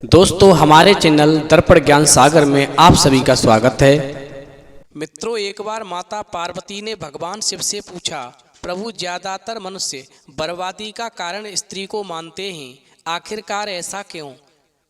दोस्तों हमारे चैनल दर्पण ज्ञान सागर में आप सभी का स्वागत है। मित्रों, एक बार माता पार्वती ने भगवान शिव से पूछा, प्रभु ज्यादातर मनुष्य बर्बादी का कारण स्त्री को मानते हैं, आखिरकार ऐसा क्यों?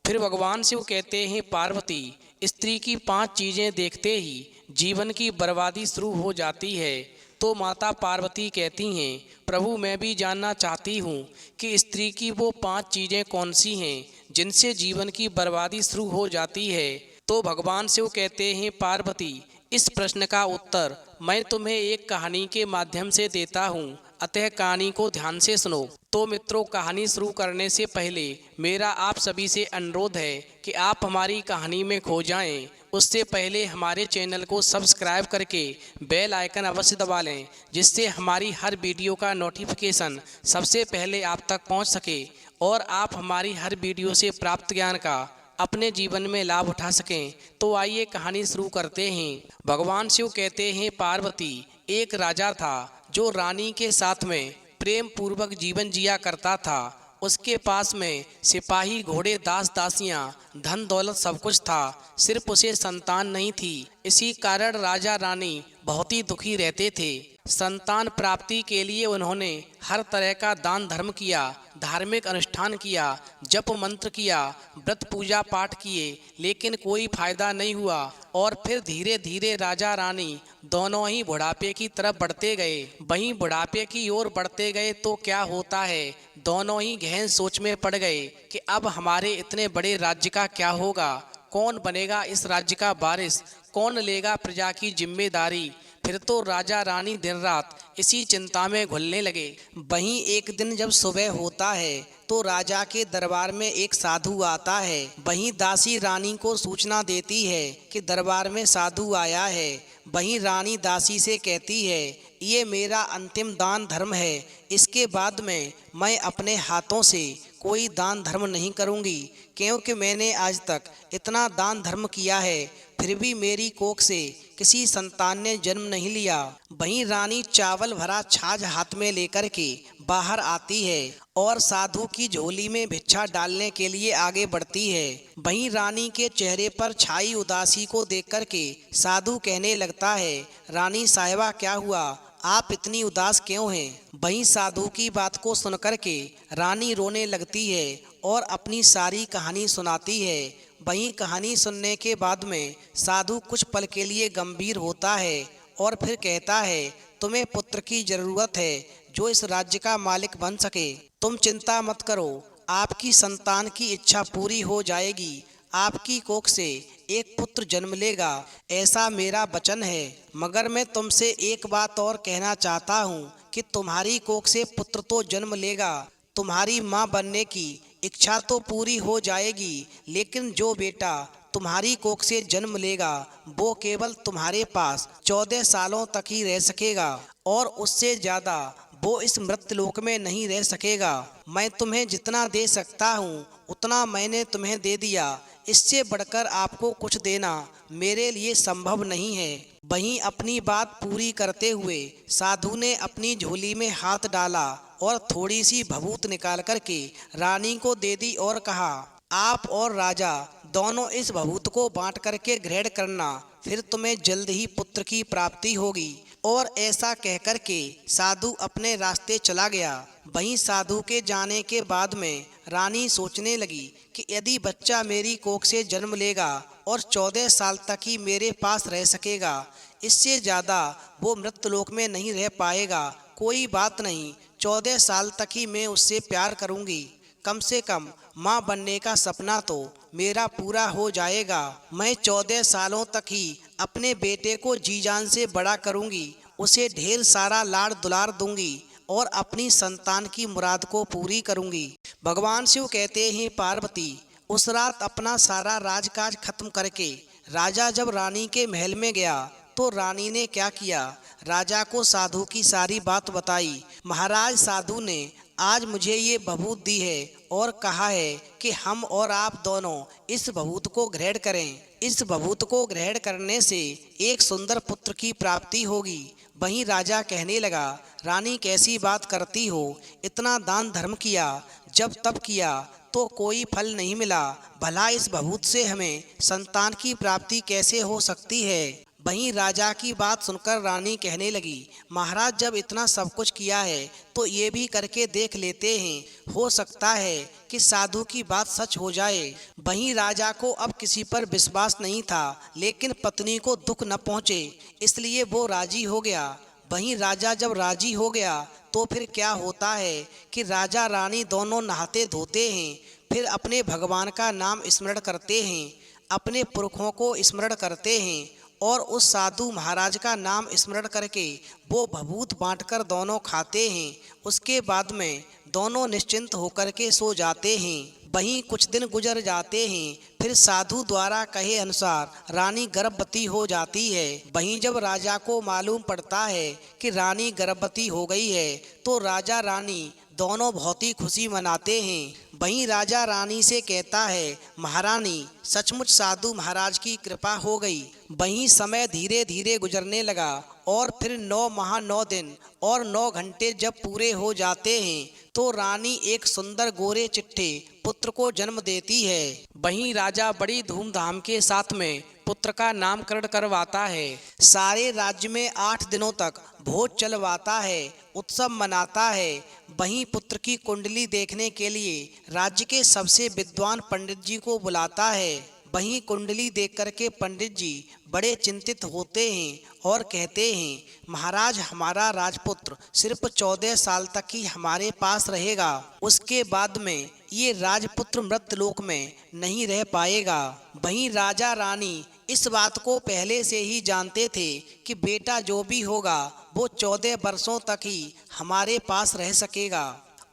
फिर भगवान शिव कहते हैं, पार्वती, स्त्री की 5 चीजें देखते ही जीवन की बर्बादी शुरू हो जाती है। तो माता पार्वती कहती हैं, प्रभु मैं भी जानना चाहती हूँ कि स्त्री की वो 5 चीजें कौन सी हैं जिनसे जीवन की बर्बादी शुरू हो जाती है। तो भगवान शिव कहते हैं, पार्वती, इस प्रश्न का उत्तर मैं तुम्हें एक कहानी के माध्यम से देता हूँ, अतः कहानी को ध्यान से सुनो। तो मित्रों, कहानी शुरू करने से पहले मेरा आप सभी से अनुरोध है कि आप हमारी कहानी में खो जाएं। उससे पहले हमारे चैनल को सब्सक्राइब करके बेल आइकन अवश्य दबा लें, जिससे हमारी हर वीडियो का नोटिफिकेशन सबसे पहले आप तक पहुंच सके और आप हमारी हर वीडियो से प्राप्त ज्ञान का अपने जीवन में लाभ उठा सकें। तो आइए कहानी शुरू करते हैं। भगवान शिव कहते हैं, पार्वती, एक राजा था जो रानी के साथ में प्रेम पूर्वक जीवन जिया करता था। उसके पास में सिपाही, घोड़े, दास दासियां, धन दौलत सब कुछ था, सिर्फ उसे संतान नहीं थी। इसी कारण राजा रानी बहुत ही दुखी रहते थे। संतान प्राप्ति के लिए उन्होंने हर तरह का दान धर्म किया, धार्मिक अनुष्ठान किया, जप मंत्र किया, व्रत पूजा पाठ किए, लेकिन कोई फायदा नहीं हुआ। और फिर धीरे धीरे राजा रानी दोनों ही बुढ़ापे की तरफ बढ़ते गए। वहीं बुढ़ापे की ओर बढ़ते गए तो क्या होता है, दोनों ही गहन सोच में पड़ गए कि अब हमारे इतने बड़े राज्य का क्या होगा, कौन बनेगा इस राज्य का वारिस, कौन लेगा प्रजा की जिम्मेदारी। फिर तो राजा रानी दिन रात इसी चिंता में घुलने लगे। वहीं एक दिन जब सुबह होता है तो राजा के दरबार में एक साधु आता है। वहीं दासी रानी को सूचना देती है कि दरबार में साधु आया है। वहीं रानी दासी से कहती है, ये मेरा अंतिम दान धर्म है, इसके बाद में मैं अपने हाथों से कोई दान धर्म नहीं करूंगी, क्योंकि मैंने आज तक इतना दान धर्म किया है, फिर भी मेरी कोख से किसी संतान ने जन्म नहीं लिया। वहीं रानी चावल भरा छाछ हाथ में लेकर के बाहर आती है और साधु की झोली में भिक्षा डालने के लिए आगे बढ़ती है। वहीं रानी के चेहरे पर छाई उदासी को देख करके साधु कहने लगता है, रानी साहिबा क्या हुआ, आप इतनी उदास क्यों हैं? वहीं साधु की बात को सुनकर के रानी रोने लगती है और अपनी सारी कहानी सुनाती है। वहीं कहानी सुनने के बाद में साधु कुछ पल के लिए गंभीर होता है और फिर कहता है, तुम्हें पुत्र की जरूरत है जो इस राज्य का मालिक बन सके। तुम चिंता मत करो, आपकी संतान की इच्छा पूरी हो जाएगी, आपकी कोख से एक पुत्र जन्म लेगा, ऐसा मेरा वचन है। मगर मैं तुमसे एक बात और कहना चाहता हूँ कि तुम्हारी कोख से पुत्र तो जन्म लेगा, तुम्हारी माँ बनने की इच्छा तो पूरी हो जाएगी, लेकिन जो बेटा तुम्हारी कोख से जन्म लेगा वो केवल तुम्हारे पास 14 सालों तक ही रह सकेगा और उससे ज़्यादा वो इस मृत्युलोक में नहीं रह सकेगा। मैं तुम्हें जितना दे सकता हूँ उतना मैंने तुम्हें दे दिया, इससे बढ़कर आपको कुछ देना मेरे लिए संभव नहीं है। वहीं अपनी बात पूरी करते हुए साधु ने अपनी झोली में हाथ डाला और थोड़ी सी भभूत निकाल करके रानी को दे दी और कहा, आप और राजा दोनों इस भभूत को बांट करके ग्रहण करना, फिर तुम्हें जल्द ही पुत्र की प्राप्ति होगी। और ऐसा कहकर के साधु अपने रास्ते चला गया। वहीं साधु के जाने के बाद में रानी सोचने लगी कि यदि बच्चा मेरी कोख से जन्म लेगा और 14 साल तक ही मेरे पास रह सकेगा, इससे ज़्यादा वो मृत्युलोक में नहीं रह पाएगा, कोई बात नहीं, 14 साल तक ही मैं उससे प्यार करूँगी, कम से कम माँ बनने का सपना तो मेरा पूरा हो जाएगा। मैं 14 सालों तक ही अपने बेटे को जी जान से बड़ा करूँगी, उसे ढेर सारा लाड़ दुलार दूंगी और अपनी संतान की मुराद को पूरी करूँगी। भगवान शिव कहते हैं, पार्वती, उस रात अपना सारा राजकाज खत्म करके राजा जब रानी के महल में गया तो रानी ने क्या किया, राजा को साधु की सारी बात बताई। महाराज, साधु ने आज मुझे ये भभूत दी है और कहा है कि हम और आप दोनों इस भभूत को ग्रहण करें। इस भभूत को ग्रहण करने से एक सुंदर पुत्र की प्राप्ति होगी। वहीं राजा कहने लगा, रानी कैसी बात करती हो, इतना दान धर्म किया, जब तब किया, तो कोई फल नहीं मिला, भला इस भभूत से हमें संतान की प्राप्ति कैसे हो सकती है। वहीं राजा की बात सुनकर रानी कहने लगी, महाराज जब इतना सब कुछ किया है तो ये भी करके देख लेते हैं, हो सकता है कि साधु की बात सच हो जाए। वहीं राजा को अब किसी पर विश्वास नहीं था, लेकिन पत्नी को दुख न पहुँचे इसलिए वो राजी हो गया। वहीं राजा जब राजी हो गया तो फिर क्या होता है कि राजा रानी दोनों नहाते धोते हैं, फिर अपने भगवान का नाम स्मरण करते हैं, अपने पुरखों को स्मरण करते हैं और उस साधु महाराज का नाम स्मरण करके वो भभूत बांटकर दोनों खाते हैं। उसके बाद में दोनों निश्चिंत होकर के सो जाते हैं। वहीं कुछ दिन गुजर जाते हैं, फिर साधु द्वारा कहे अनुसार रानी गर्भवती हो जाती है। वहीं जब राजा को मालूम पड़ता है कि रानी गर्भवती हो गई है तो राजा रानी दोनों बहुत ही खुशी मनाते हैं। वहीं राजा रानी से कहता है, महारानी सचमुच साधु महाराज की कृपा हो गई। वहीं समय धीरे धीरे गुजरने लगा और फिर 9 माह 9 दिन और 9 घंटे जब पूरे हो जाते हैं तो रानी एक सुंदर गोरे चिट्टे पुत्र को जन्म देती है। वहीं राजा बड़ी धूमधाम के साथ में पुत्र का नामकरण करवाता है। सारे राज्य में 8 दिनों तक भोज चलवाता है, उत्सव मनाता है। वहीं पुत्र की कुंडली देखने के लिए राज्य के सबसे विद्वान पंडित जी को बुलाता है। वहीं कुंडली देख करके पंडित जी बड़े चिंतित होते हैं और कहते हैं, महाराज हमारा राजपुत्र सिर्फ 14 साल तक ही हमारे पास रहेगा, उसके बाद में ये राजपुत्र मृतलोक में नहीं रह पाएगा। वहीं राजा रानी इस बात को पहले से ही जानते थे कि बेटा जो भी होगा वो 14 वर्षों तक ही हमारे पास रह सकेगा।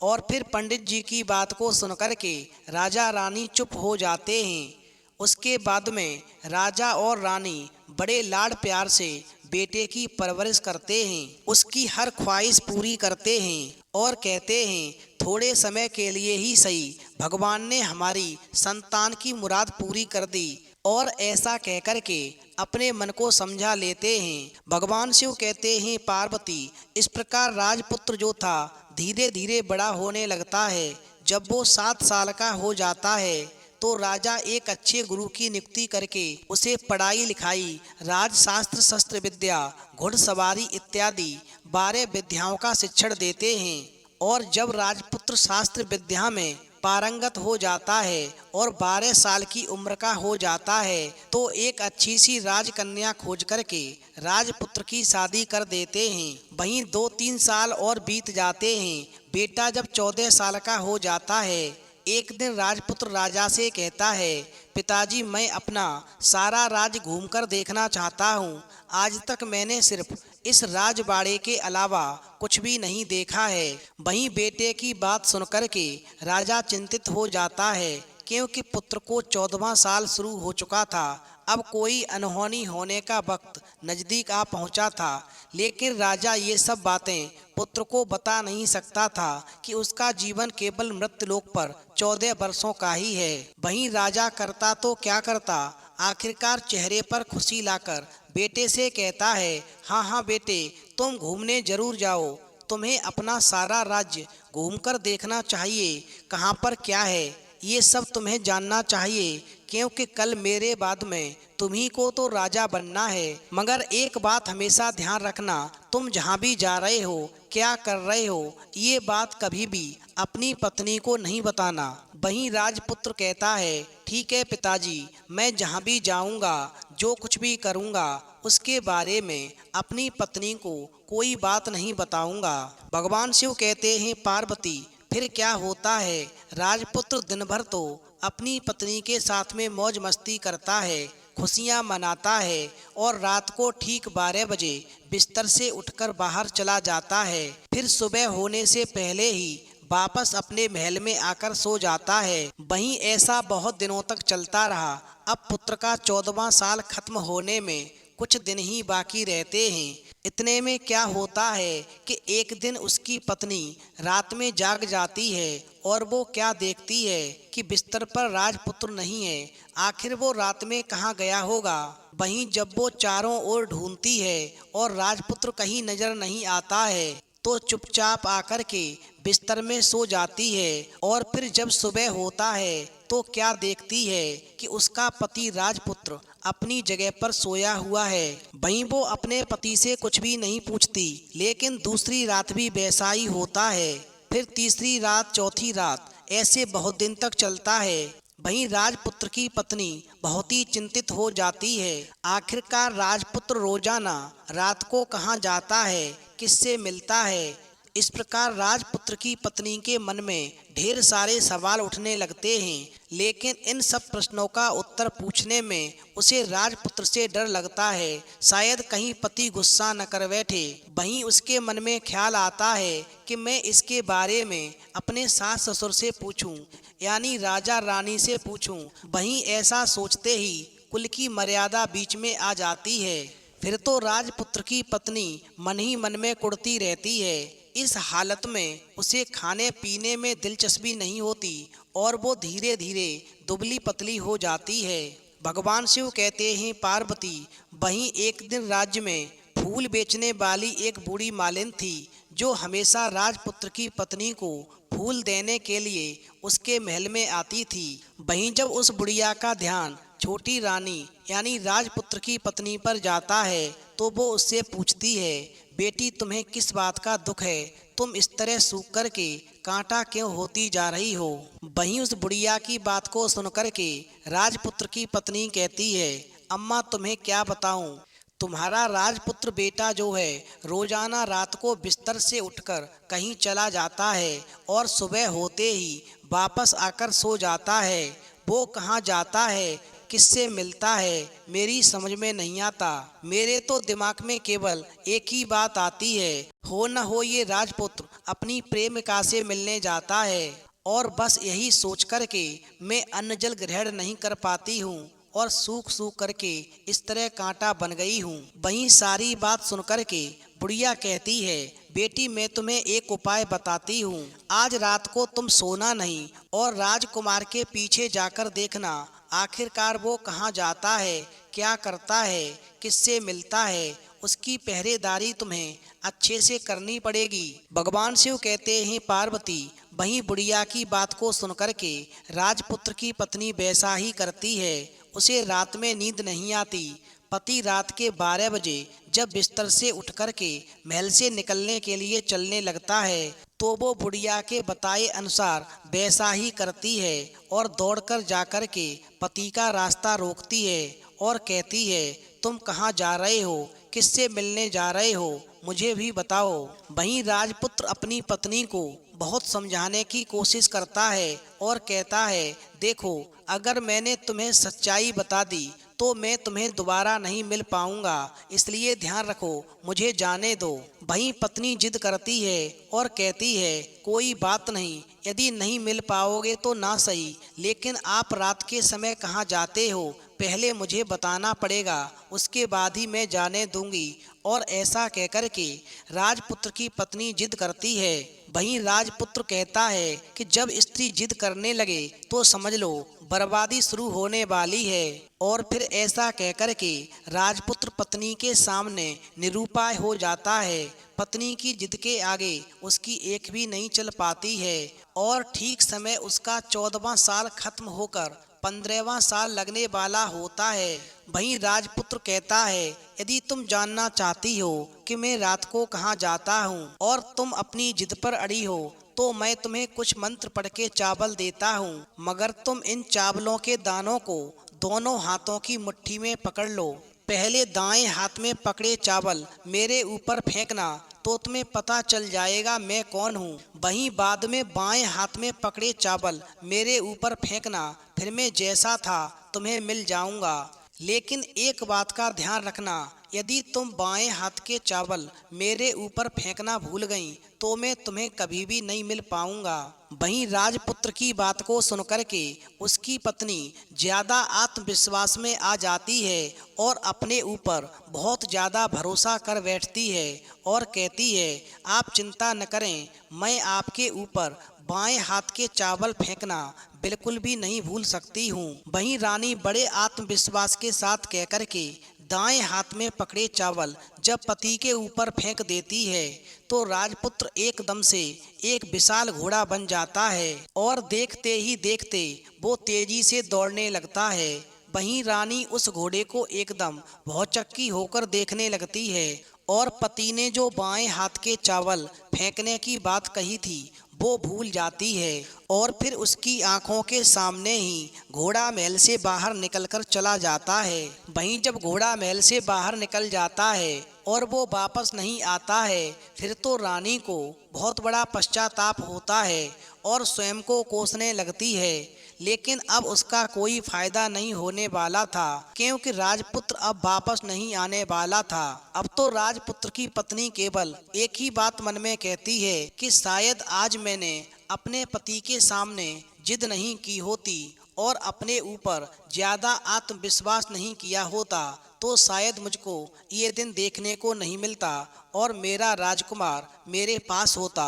और फिर पंडित जी की बात को सुनकर के राजा रानी चुप हो जाते हैं। उसके बाद में राजा और रानी बड़े लाड प्यार से बेटे की परवरिश करते हैं, उसकी हर ख्वाहिश पूरी करते हैं और कहते हैं, थोड़े समय के लिए ही सही भगवान ने हमारी संतान की मुराद पूरी कर दी। और ऐसा कहकर के अपने मन को समझा लेते हैं। भगवान शिव कहते हैं, पार्वती इस प्रकार राजपुत्र जो था धीरे धीरे बड़ा होने लगता है। जब वो 7 साल का हो जाता है तो राजा एक अच्छे गुरु की नियुक्ति करके उसे पढ़ाई लिखाई, राजशास्त्र, शस्त्र विद्या, घुड़सवारी इत्यादि 12 विद्याओं का शिक्षण देते हैं। और जब राजपुत्र शास्त्र विद्या में पारंगत हो जाता है और 12 साल की उम्र का हो जाता है तो एक अच्छी सी राजकन्या खोज करके राजपुत्र की शादी कर देते हैं। वहीं 2-3 साल और बीत जाते हैं। बेटा जब 14 साल का हो जाता है, एक दिन राजपुत्र राजा से कहता है, पिताजी मैं अपना सारा राज घूमकर देखना चाहता हूँ। आज तक मैंने सिर्फ इस राजबाड़े के अलावा कुछ भी नहीं देखा है। वहीं बेटे की बात सुनकर के राजा चिंतित हो जाता है, क्योंकि पुत्र को 14वां साल शुरू हो चुका था। अब कोई अनहोनी होने का वक्त नज़दीक आ पहुंचा था, लेकिन राजा ये सब बातें पुत्र को बता नहीं सकता था कि उसका जीवन केवल मृत्युलोक पर 14 वर्षों का ही है। वहीं राजा करता तो क्या करता, आखिरकार चेहरे पर खुशी लाकर बेटे से कहता है, हाँ हाँ बेटे तुम घूमने जरूर जाओ, तुम्हें अपना सारा राज्य घूमकर देखना चाहिए, कहाँ पर क्या है ये सब तुम्हें जानना चाहिए, क्योंकि कल मेरे बाद में तुम्ही को तो राजा बनना है। मगर एक बात हमेशा ध्यान रखना, तुम जहाँ भी जा रहे हो, क्या कर रहे हो, ये बात कभी भी अपनी पत्नी को नहीं बताना। वहीं राजपुत्र कहता है, ठीक है पिताजी, मैं जहाँ भी जाऊँगा, जो कुछ भी करूँगा, उसके बारे में अपनी पत्नी को कोई बात नहीं बताऊँगा। भगवान शिव कहते हैं, पार्वती फिर क्या होता है। राजपुत्र दिन भर तो अपनी पत्नी के साथ में मौज मस्ती करता है, खुशियाँ मनाता है और रात को ठीक 12 बजे बिस्तर से उठकर बाहर चला जाता है। फिर सुबह होने से पहले ही वापस अपने महल में आकर सो जाता है। वहीं ऐसा बहुत दिनों तक चलता रहा। अब पुत्र का 14वां साल खत्म होने में कुछ दिन ही बाकी रहते हैं। इतने में क्या होता है कि एक दिन उसकी पत्नी रात में जाग जाती है और वो क्या देखती है कि बिस्तर पर राजपुत्र नहीं है। आखिर वो रात में कहाँ गया होगा। वहीं जब वो चारों ओर ढूंढती है और राजपुत्र कहीं नजर नहीं आता है तो चुपचाप आकर के बिस्तर में सो जाती है और फिर जब सुबह होता है तो क्या देखती है कि उसका पति राजपुत्र अपनी जगह पर सोया हुआ है। वहीं वो अपने पति से कुछ भी नहीं पूछती, लेकिन दूसरी रात भी वैसा ही होता है। फिर तीसरी रात, चौथी रात, ऐसे बहुत दिन तक चलता है। वहीं राजपुत्र की पत्नी बहुत ही चिंतित हो जाती है। आखिरकार राजपुत्र रोजाना रात को कहाँ जाता है, किससे मिलता है। इस प्रकार राजपुत्र की पत्नी के मन में ढेर सारे सवाल उठने लगते हैं, लेकिन इन सब प्रश्नों का उत्तर पूछने में उसे राजपुत्र से डर लगता है, शायद कहीं पति गुस्सा न कर बैठे। वहीं उसके मन में ख्याल आता है कि मैं इसके बारे में अपने सास ससुर से पूछूं, यानी राजा रानी से पूछूं। वहीं ऐसा सोचते ही कुल की मर्यादा बीच में आ जाती है। फिर तो राजपुत्र की पत्नी मन ही मन में कुढ़ती रहती है। इस हालत में उसे खाने पीने में दिलचस्पी नहीं होती और वो धीरे धीरे दुबली पतली हो जाती है। भगवान शिव कहते हैं, पार्वती, वहीं एक दिन राज्य में फूल बेचने वाली एक बूढ़ी मालिन थी, जो हमेशा राजपुत्र की पत्नी को फूल देने के लिए उसके महल में आती थी। वहीं जब उस बुढ़िया का ध्यान छोटी रानी यानी राजपुत्र की पत्नी पर जाता है तो वो उससे पूछती है, बेटी, तुम्हें किस बात का दुख है? तुम इस तरह सूख कर के कांटा क्यों होती जा रही हो? वहीं उस बुढ़िया की बात को सुनकर के राजपुत्र की पत्नी कहती है, अम्मा, तुम्हें क्या बताऊं, तुम्हारा राजपुत्र बेटा जो है रोजाना रात को बिस्तर से उठकर कहीं चला जाता है और सुबह होते ही वापस आकर सो जाता है। वो कहाँ जाता है, किससे मिलता है, मेरी समझ में नहीं आता। मेरे तो दिमाग में केवल एक ही बात आती है, हो न हो ये राजपुत्र अपनी प्रेमिका से मिलने जाता है, और बस यही सोच कर के मैं अन्न जल ग्रहण नहीं कर पाती हूँ और सूख सूख करके इस तरह कांटा बन गई हूँ। वहीं सारी बात सुन कर के बुढ़िया कहती है, बेटी, मैं तुम्हें एक उपाय बताती हूँ। आज रात को तुम सोना नहीं और राजकुमार के पीछे जाकर देखना, आखिरकार वो कहाँ जाता है, क्या करता है, किससे मिलता है। उसकी पहरेदारी तुम्हें अच्छे से करनी पड़ेगी। भगवान शिव कहते हैं, पार्वती, वहीं बुढ़िया की बात को सुनकर के राजपुत्र की पत्नी वैसा ही करती है। उसे रात में नींद नहीं आती। पति रात के 12 बजे जब बिस्तर से उठ कर के महल से निकलने के लिए चलने लगता है तो वो बुढ़िया के बताए अनुसार वैसा ही करती है और दौड़कर जाकर के पति का रास्ता रोकती है और कहती है, तुम कहाँ जा रहे हो, किससे मिलने जा रहे हो, मुझे भी बताओ। वहीं राजपुत्र अपनी पत्नी को बहुत समझाने की कोशिश करता है और कहता है, देखो, अगर मैंने तुम्हें सच्चाई बता दी तो मैं तुम्हें दोबारा नहीं मिल पाऊंगा, इसलिए ध्यान रखो, मुझे जाने दो। वहीं पत्नी जिद करती है और कहती है, कोई बात नहीं, यदि नहीं मिल पाओगे तो ना सही, लेकिन आप रात के समय कहाँ जाते हो पहले मुझे बताना पड़ेगा, उसके बाद ही मैं जाने दूंगी। और ऐसा कहकर के राजपुत्र की पत्नी जिद करती है। वहीं राजपुत्र कहता है कि जब स्त्री जिद करने लगे तो समझ लो बर्बादी शुरू होने वाली है। और फिर ऐसा कहकर के राजपुत्र पत्नी के सामने निरुपाय हो जाता है। पत्नी की जिद के आगे उसकी एक भी नहीं चल पाती है और ठीक समय उसका 14वां साल खत्म होकर 15वां साल लगने वाला होता है। वहीं राजपुत्र कहता है, यदि तुम जानना चाहती हो कि मैं रात को कहाँ जाता हूँ और तुम अपनी जिद पर अड़ी हो तो मैं तुम्हें कुछ मंत्र पढ़ के चावल देता हूँ, मगर तुम इन चावलों के दानों को दोनों हाथों की मुट्ठी में पकड़ लो। पहले दाएं हाथ में पकड़े चावल मेरे ऊपर फेंकना तो तुम्हें पता चल जाएगा मैं कौन हूँ। वहीं बाद में बाएं हाथ में पकड़े चावल मेरे ऊपर फेंकना, फिर मैं जैसा था तुम्हें मिल जाऊंगा। लेकिन एक बात का ध्यान रखना, यदि तुम बाएं हाथ के चावल मेरे ऊपर फेंकना भूल गईं तो मैं तुम्हें कभी भी नहीं मिल पाऊंगा। वहीं राजपुत्र की बात को सुनकर के उसकी पत्नी ज्यादा आत्मविश्वास में आ जाती है और अपने ऊपर बहुत ज्यादा भरोसा कर बैठती है और कहती है, आप चिंता न करें, मैं आपके ऊपर बाएं हाथ के चावल फेंकना बिल्कुल भी नहीं भूल सकती हूँ। वहीं रानी बड़े आत्मविश्वास के साथ कहकर के दाएं हाथ में पकड़े चावल जब पति के ऊपर फेंक देती है तो राजपुत्र एकदम से एक विशाल घोड़ा बन जाता है और देखते ही देखते वो तेजी से दौड़ने लगता है। वहीं रानी उस घोड़े को एकदम भौचक्की होकर देखने लगती है और पति ने जो बाएं हाथ के चावल फेंकने की बात कही थी वो भूल जाती है और फिर उसकी आंखों के सामने ही घोड़ा महल से बाहर निकलकर चला जाता है। वहीं जब घोड़ा महल से बाहर निकल जाता है और वो वापस नहीं आता है फिर तो रानी को बहुत बड़ा पश्चाताप होता है और स्वयं को कोसने लगती है। लेकिन अब उसका कोई फायदा नहीं होने वाला था क्योंकि राजपुत्र अब वापस नहीं आने वाला था। अब तो राजपुत्र की पत्नी केवल एक ही बात मन में कहती है कि शायद आज मैंने अपने पति के सामने जिद नहीं की होती और अपने ऊपर ज्यादा आत्मविश्वास नहीं किया होता तो शायद मुझको ये दिन देखने को नहीं मिलता और मेरा राजकुमार मेरे पास होता।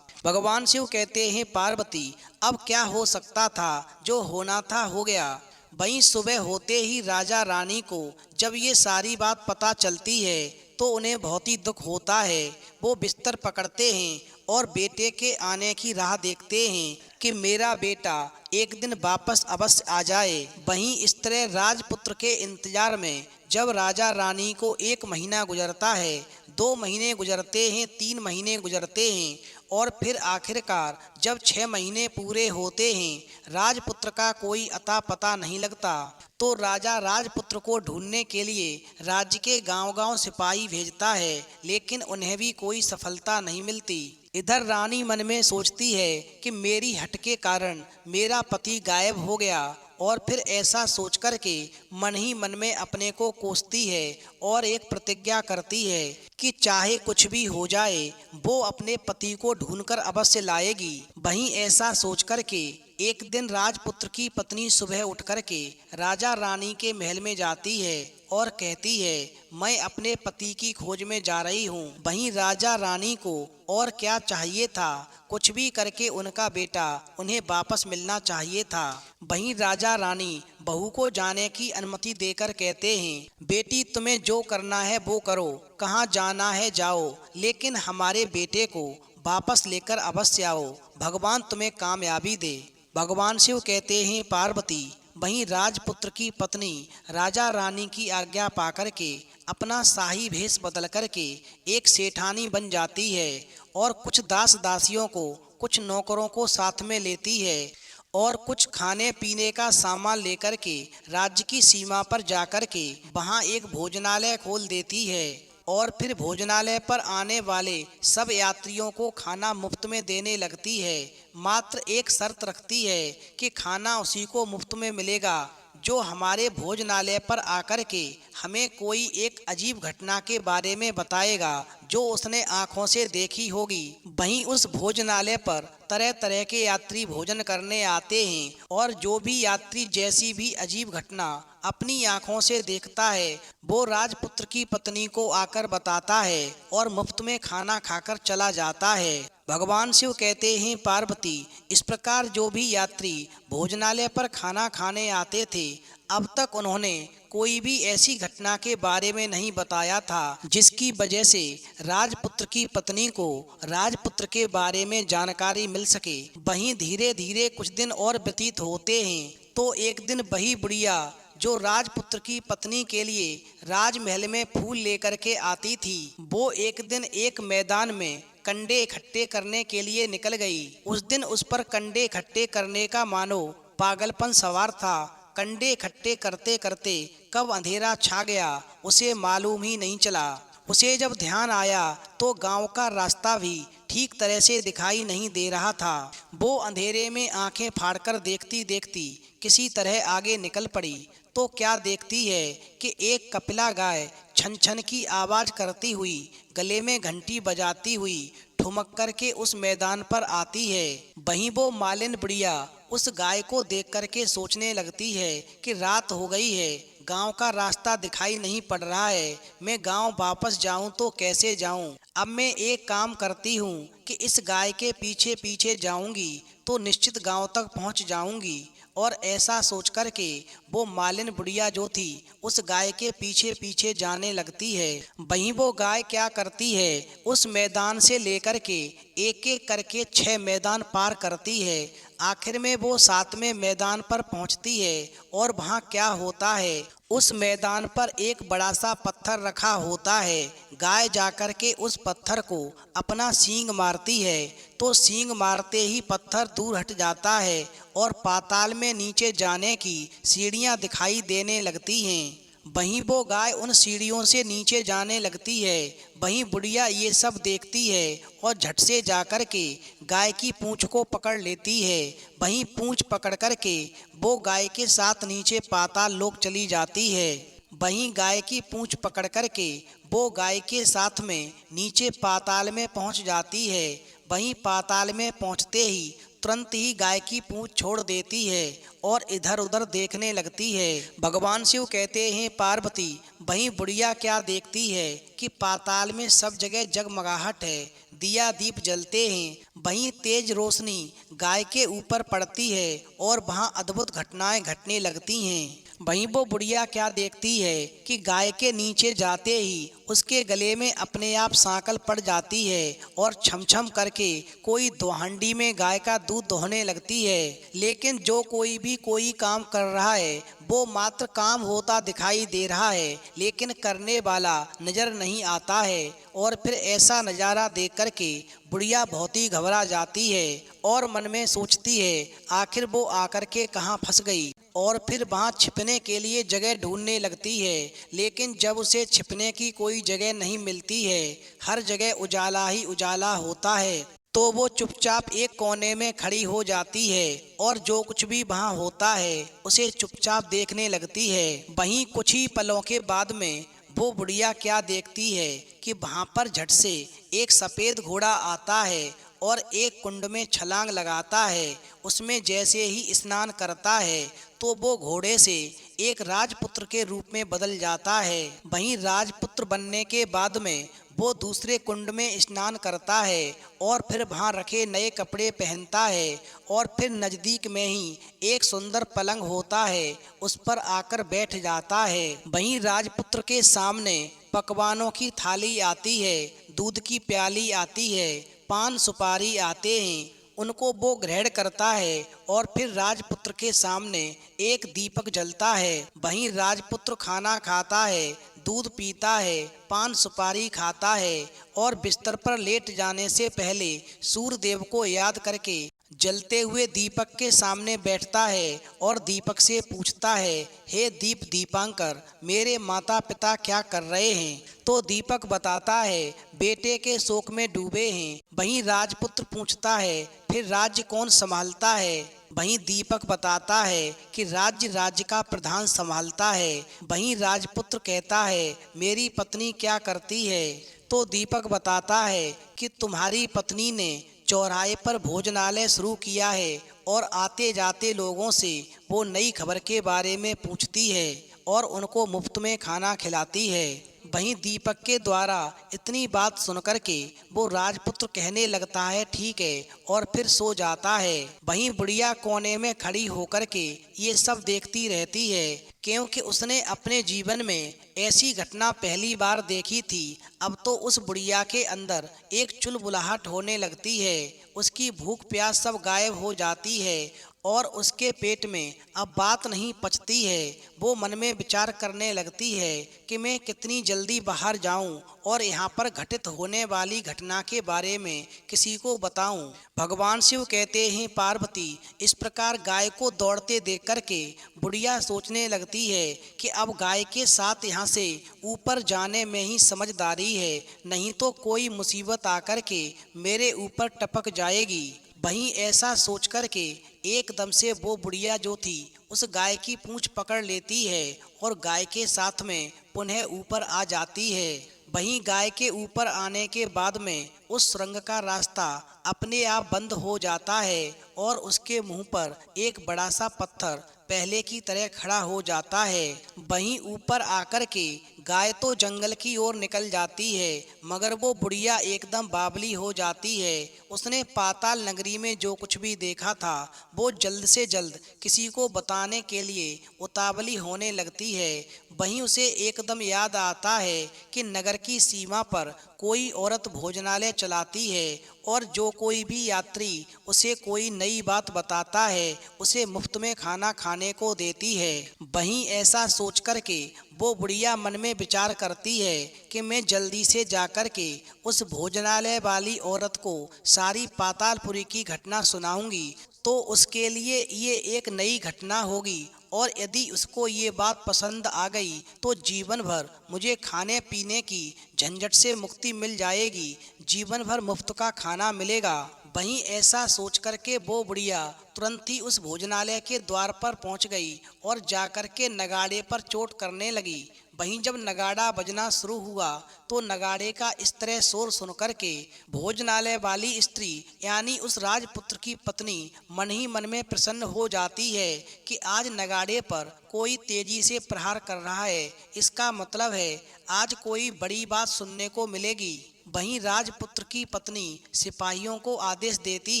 भगवान शिव कहते हैं पार्वती अब क्या हो सकता था, जो होना था हो गया। वहीं सुबह होते ही राजा रानी को जब ये सारी बात पता चलती है तो उन्हें बहुत ही दुख होता है। वो बिस्तर पकड़ते हैं और बेटे के आने की राह देखते हैं कि मेरा बेटा एक दिन वापस अवश्य आ जाए। वहीं इस तरह राजपुत्र के इंतजार में जब राजा रानी को 1 महीना गुजरता है, 2 महीने गुजरते हैं, 3 महीने गुजरते हैं और फिर आखिरकार जब 6 महीने पूरे होते हैं राजपुत्र का कोई अता पता नहीं लगता तो राजा राजपुत्र को ढूंढने के लिए राज्य के गांव-गांव सिपाही भेजता है लेकिन उन्हें भी कोई सफलता नहीं मिलती। इधर रानी मन में सोचती है कि मेरी हट के कारण मेरा पति गायब हो गया और फिर ऐसा सोच कर के मन ही मन में अपने को कोसती है और एक प्रतिज्ञा करती है कि चाहे कुछ भी हो जाए वो अपने पति को ढूंढकर अवश्य लाएगी। वहीं ऐसा सोच कर के एक दिन राजपुत्र की पत्नी सुबह उठ कर के राजा रानी के महल में जाती है और कहती है मैं अपने पति की खोज में जा रही हूँ। वहीं राजा रानी को और क्या चाहिए था, कुछ भी करके उनका बेटा उन्हें वापस मिलना चाहिए था। वहीं राजा रानी बहू को जाने की अनुमति देकर कहते हैं बेटी तुम्हें जो करना है वो करो, कहाँ जाना है जाओ, लेकिन हमारे बेटे को वापस लेकर अवश्य आओ, भगवान तुम्हें कामयाबी दे। भगवान शिव कहते हैं पार्वती वहीं राजपुत्र की पत्नी राजा रानी की आज्ञा पाकर के अपना शाही भेष बदल करके एक सेठानी बन जाती है और कुछ दास दासियों को, कुछ नौकरों को साथ में लेती है और कुछ खाने पीने का सामान लेकर के राज्य की सीमा पर जाकर के वहां एक भोजनालय खोल देती है और फिर भोजनालय पर आने वाले सब यात्रियों को खाना मुफ्त में देने लगती है। मात्र एक शर्त रखती है कि खाना उसी को मुफ्त में मिलेगा जो हमारे भोजनालय पर आकर के हमें कोई एक अजीब घटना के बारे में बताएगा जो उसने आंखों से देखी होगी। वहीं उस भोजनालय पर तरह तरह के यात्री भोजन करने आते हैं और जो भी यात्री जैसी भी अजीब घटना अपनी आंखों से देखता है वो राजपुत्र की पत्नी को आकर बताता है और मुफ्त में खाना खाकर चला जाता है। भगवान शिव कहते हैं पार्वती इस प्रकार जो भी यात्री भोजनालय पर खाना खाने आते थे अब तक उन्होंने कोई भी ऐसी घटना के बारे में नहीं बताया था जिसकी वजह से राजपुत्र की पत्नी को राजपुत्र के बारे में जानकारी मिल सके। वहीं धीरे धीरे कुछ दिन और व्यतीत होते हैं तो एक दिन वही बुढ़िया जो राजपुत्र की पत्नी के लिए राजमहल में फूल लेकर के आती थी वो एक दिन एक मैदान में कंडे इकट्ठे करने के लिए निकल गई। उस दिन उस पर कंडे इकट्ठे करने का मानो पागलपन सवार था। कंडे इकट्ठे करते करते कब अंधेरा छा गया उसे मालूम ही नहीं चला। उसे जब ध्यान आया तो गांव का रास्ता भी ठीक तरह से दिखाई नहीं दे रहा था। वो अंधेरे में आंखें फाड़कर देखती देखती किसी तरह आगे निकल पड़ी तो क्या देखती है कि एक कपिला गाय छन छन की आवाज करती हुई गले में घंटी बजाती हुई ठुमक करके उस मैदान पर आती है। वहीं वो मालिन बुढ़िया उस गाय को देख करके सोचने लगती है कि रात हो गई है, गांव का रास्ता दिखाई नहीं पड़ रहा है, मैं गांव वापस जाऊं तो कैसे जाऊं। अब मैं एक काम करती हूं कि इस गाय के पीछे पीछे जाऊंगी तो निश्चित गांव तक पहुंच जाऊंगी और ऐसा सोच कर के वो मालिन बुढ़िया जो थी उस गाय के पीछे पीछे जाने लगती है। वहीं वो गाय क्या करती है, उस मैदान से लेकर के एक एक करके 6 मैदान पार करती है। आखिर में वो 7वें मैदान पर पहुंचती है और वहाँ क्या होता है, उस मैदान पर एक बड़ा सा पत्थर रखा होता है। गाय जाकर के उस पत्थर को अपना सींग मारती है तो सींग मारते ही पत्थर दूर हट जाता है और पाताल में नीचे जाने की सीढ़ियाँ दिखाई देने लगती हैं। वहीं वो गाय उन सीढ़ियों से नीचे जाने लगती है। वहीं बुढ़िया ये सब देखती है और झट से जाकर के गाय की पूंछ को पकड़ लेती है। वहीं पूंछ पकड़ कर के वो गाय के साथ नीचे पाताल लोक चली जाती है। वहीं गाय की पूंछ पकड़ कर के वो गाय के साथ में नीचे पाताल में पहुंच जाती है। वहीं पाताल में पहुंचते ही तुरंत ही गाय की पूंछ छोड़ देती है और इधर उधर देखने लगती है। भगवान शिव कहते हैं पार्वती, वहीं बुढ़िया क्या देखती है कि पाताल में सब जगह जगमगाहट है, दिया दीप जलते हैं। वहीं तेज रोशनी गाय के ऊपर पड़ती है और वहां अद्भुत घटनाएं घटने लगती हैं। वहीं वो बुढ़िया क्या देखती है कि गाय के नीचे जाते ही उसके गले में अपने आप सांकल पड़ जाती है और छम छम करके कोई दोहंडी में गाय का दूध दोहने लगती है। लेकिन जो कोई भी कोई काम कर रहा है वो मात्र काम होता दिखाई दे रहा है, लेकिन करने वाला नजर नहीं आता है। और फिर ऐसा नज़ारा देख कर के बुढ़िया बहुत ही घबरा जाती है और मन में सोचती है आखिर वो आकर के कहाँ फंस गई, और फिर वहाँ छिपने के लिए जगह ढूंढने लगती है। लेकिन जब उसे छिपने की कोई जगह नहीं मिलती है, हर जगह उजाला ही उजाला होता है, तो वो चुपचाप एक कोने में खड़ी हो जाती है और जो कुछ भी वहाँ होता है उसे चुपचाप देखने लगती है। वहीं कुछ ही पलों के बाद में वो बुढ़िया क्या देखती है कि वहाँ पर झट से एक सफ़ेद घोड़ा आता है और एक कुंड में छलांग लगाता है। उसमें जैसे ही स्नान करता है तो वो घोड़े से एक राजपुत्र के रूप में बदल जाता है। वहीं राजपुत्र बनने के बाद में वो दूसरे कुंड में स्नान करता है और फिर वहाँ रखे नए कपड़े पहनता है और फिर नज़दीक में ही एक सुंदर पलंग होता है, उस पर आकर बैठ जाता है। वहीं राजपुत्र के सामने पकवानों की थाली आती है, दूध की प्याली आती है, पान सुपारी आते हैं, उनको वो ग्रहण करता है और फिर राजपुत्र के सामने एक दीपक जलता है। वहीं राजपुत्र खाना खाता है, दूध पीता है, पान सुपारी खाता है और बिस्तर पर लेट जाने से पहले सूर्यदेव को याद करके जलते हुए दीपक के सामने बैठता है और दीपक से पूछता है, हे दीप दीपांकर, मेरे माता पिता क्या कर रहे हैं? तो दीपक बताता है, बेटे के शोक में डूबे हैं। वहीं राजपुत्र पूछता है, फिर राज्य कौन संभालता है? वहीं दीपक बताता है कि राज्य का प्रधान संभालता है। वहीं राजपुत्र कहता है, मेरी पत्नी क्या करती है? तो दीपक बताता है कि तुम्हारी पत्नी ने चौराहे पर भोजनालय शुरू किया है और आते जाते लोगों से वो नई खबर के बारे में पूछती है और उनको मुफ्त में खाना खिलाती है। वहीं दीपक के द्वारा इतनी बात सुनकर के वो राजपुत्र कहने लगता है ठीक है और फिर सो जाता है। वहीं बुढ़िया कोने में खड़ी होकर के ये सब देखती रहती है, क्योंकि उसने अपने जीवन में ऐसी घटना पहली बार देखी थी। अब तो उस बुढ़िया के अंदर एक चुलबुलाहट होने लगती है, उसकी भूख प्यास सब गायब हो जाती है और उसके पेट में अब बात नहीं पचती है। वो मन में विचार करने लगती है कि मैं कितनी जल्दी बाहर जाऊं और यहाँ पर घटित होने वाली घटना के बारे में किसी को बताऊं। भगवान शिव कहते हैं पार्वती, इस प्रकार गाय को दौड़ते देख करके बुढ़िया सोचने लगती है कि अब गाय के साथ यहाँ से ऊपर जाने में ही समझदारी है, नहीं तो कोई मुसीबत आकर के मेरे ऊपर टपक जाएगी। वहीं ऐसा सोच कर के एकदम से वो बुढ़िया जो थी उस गाय की पूंछ पकड़ लेती है और गाय के साथ में पुनः ऊपर आ जाती है। वहीं गाय के ऊपर आने के बाद में उस सुरंग का रास्ता अपने आप बंद हो जाता है और उसके मुंह पर एक बड़ा सा पत्थर पहले की तरह खड़ा हो जाता है। वहीं ऊपर आकर के गाय तो जंगल की ओर निकल जाती है, मगर वो बुढ़िया एकदम बावली हो जाती है। उसने पाताल नगरी में जो कुछ भी देखा था वो जल्द से जल्द किसी को बताने के लिए उतावली होने लगती है। वहीं उसे एकदम याद आता है कि नगर की सीमा पर कोई औरत भोजनालय चलाती है और जो कोई भी यात्री उसे कोई नई बात बताता है उसे मुफ्त में खाना खाने को देती है। वहीं ऐसा सोच कर के वो बुढ़िया मन में विचार करती है कि मैं जल्दी से जाकर के उस भोजनालय वाली औरत को सारी पातालपुरी की घटना सुनाऊंगी, तो उसके लिए ये एक नई घटना होगी और यदि उसको ये बात पसंद आ गई तो जीवन भर मुझे खाने पीने की झंझट से मुक्ति मिल जाएगी, जीवन भर मुफ्त का खाना मिलेगा। वहीं ऐसा सोच करके वो बुढ़िया तुरंत ही उस भोजनालय के द्वार पर पहुंच गई और जाकर के नगाड़े पर चोट करने लगी। वहीं जब नगाड़ा बजना शुरू हुआ तो नगाड़े का इस तरह शोर सुनकर के भोजनालय वाली स्त्री यानी उस राजपुत्र की पत्नी मन ही मन में प्रसन्न हो जाती है कि आज नगाड़े पर कोई तेजी से प्रहार कर रहा है, इसका मतलब है आज कोई बड़ी बात सुनने को मिलेगी। वहीं राजपुत्र की पत्नी सिपाहियों को आदेश देती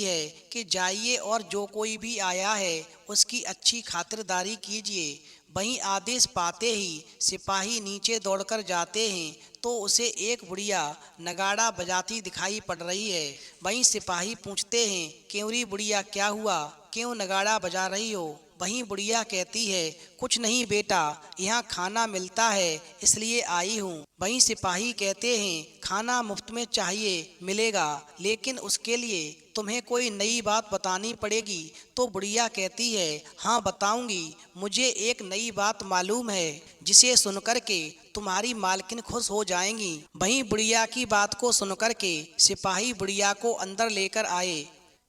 है कि जाइए और जो कोई भी आया है उसकी अच्छी खातिरदारी कीजिए। वहीं आदेश पाते ही सिपाही नीचे दौड़कर जाते हैं तो उसे एक बुढ़िया नगाड़ा बजाती दिखाई पड़ रही है। वहीं सिपाही पूछते हैं, क्यों बुढ़िया, क्या हुआ, क्यों नगाड़ा बजा रही हो? वहीं बुढ़िया कहती है, कुछ नहीं बेटा, यहाँ खाना मिलता है इसलिए आई हूँ। वहीं सिपाही कहते हैं, खाना मुफ्त में चाहिए, मिलेगा, लेकिन उसके लिए तुम्हें कोई नई बात बतानी पड़ेगी। तो बुढ़िया कहती है, हाँ बताऊंगी, मुझे एक नई बात मालूम है जिसे सुनकर के तुम्हारी मालकिन खुश हो जाएंगी। वहीं बुढ़िया की बात को सुनकर के सिपाही बुढ़िया को अंदर लेकर आए।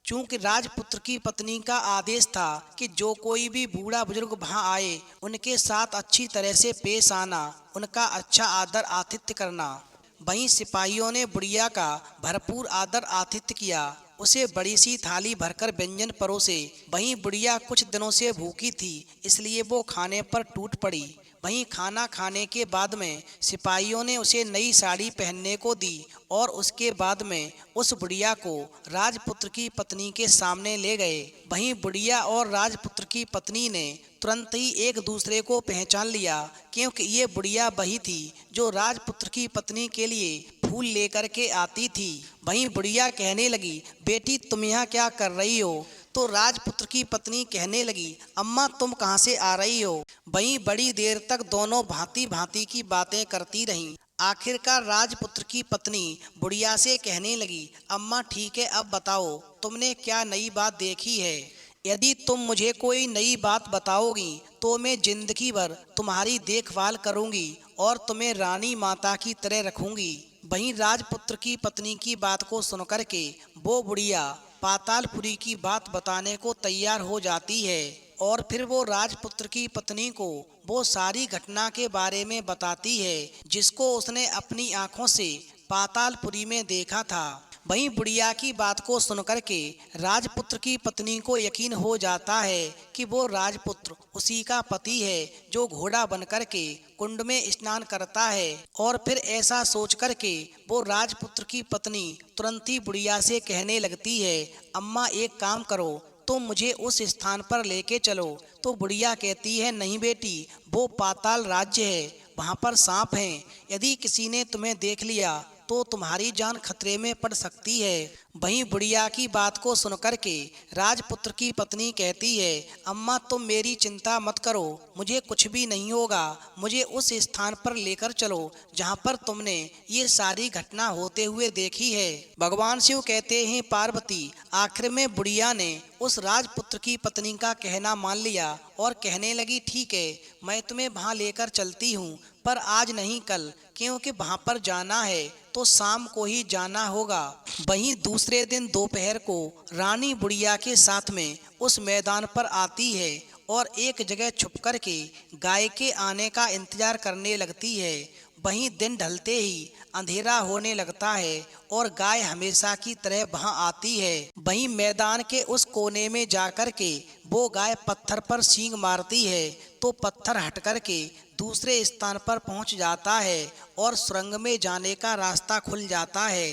चूंकि राजपुत्र की पत्नी का आदेश था कि जो कोई भी बूढ़ा बुजुर्ग वहाँ आए उनके साथ अच्छी तरह से पेश आना, उनका अच्छा आदर आतिथ्य करना। वहीं सिपाहियों ने बुढ़िया का भरपूर आदर आतिथ्य किया, उसे बड़ी सी थाली भरकर व्यंजन परोसे। वहीं बुढ़िया कुछ दिनों से भूखी थी इसलिए वो खाने पर टूट पड़ी। वहीं खाना खाने के बाद में सिपाहियों ने उसे नई साड़ी पहनने को दी और उसके बाद में उस बुढ़िया को राजपुत्र की पत्नी के सामने ले गए। वहीं बुढ़िया और राजपुत्र की पत्नी ने तुरंत ही एक दूसरे को पहचान लिया, क्योंकि ये बुढ़िया वही थी जो राजपुत्र की पत्नी के लिए फूल लेकर के आती थी। वहीं बुढ़िया कहने लगी, बेटी तुम यहाँ क्या कर रही हो? तो राजपुत्र की पत्नी कहने लगी, अम्मा तुम कहाँ से आ रही हो? वहीं बड़ी देर तक दोनों भांति भांति की बातें करती रहीं। आखिरकार राजपुत्र की पत्नी बुढ़िया से कहने लगी, अम्मा ठीक है, अब बताओ तुमने क्या नई बात देखी है? यदि तुम मुझे कोई नई बात बताओगी तो मैं जिंदगी भर तुम्हारी देखभाल करूंगी और तुम्हें रानी माता की तरह रखूंगी। वहीं राजपुत्र की पत्नी की बात को सुनकर के वो बुढ़िया पातालपुरी की बात बताने को तैयार हो जाती है और फिर वो राजपुत्र की पत्नी को वो सारी घटना के बारे में बताती है जिसको उसने अपनी आंखों से पातालपुरी में देखा था। वहीं बुढ़िया की बात को सुनकर के राजपुत्र की पत्नी को यकीन हो जाता है कि वो राजपुत्र उसी का पति है जो घोड़ा बनकर के कुंड में स्नान करता है। और फिर ऐसा सोच कर के वो राजपुत्र की पत्नी तुरंत ही बुढ़िया से कहने लगती है, अम्मा एक काम करो, तुम मुझे उस स्थान पर लेके चलो। तो बुढ़िया कहती है, नहीं बेटी, वो पाताल राज्य है, वहाँ पर सांप हैं, यदि किसी ने तुम्हें देख लिया तो तुम्हारी जान खतरे में पड़ सकती है। वहीं बुढ़िया की बात को सुनकर के राजपुत्र की पत्नी कहती है, अम्मा तुम मेरी चिंता मत करो, मुझे कुछ भी नहीं होगा, मुझे उस स्थान पर लेकर चलो जहाँ पर तुमने ये सारी घटना होते हुए देखी है। भगवान शिव कहते हैं, पार्वती, आखिर में बुढ़िया ने उस राजपुत्र की पत्नी का कहना मान लिया और कहने लगी, ठीक है, मैं तुम्हें वहाँ लेकर चलती हूँ, पर आज नहीं कल, क्योंकि वहाँ पर जाना है तो शाम को ही जाना होगा। वहीं दूसरे दिन दोपहर को रानी बुढ़िया के साथ में उस मैदान पर आती है और एक जगह छुप कर के गाय के आने का इंतजार करने लगती है। वहीं दिन ढलते ही अंधेरा होने लगता है और गाय हमेशा की तरह वहां आती है। वहीं मैदान के उस कोने में जाकर के वो गाय पत्थर पर सींग मारती है तो पत्थर हट कर के दूसरे स्थान पर पहुंच जाता है और सुरंग में जाने का रास्ता खुल जाता है।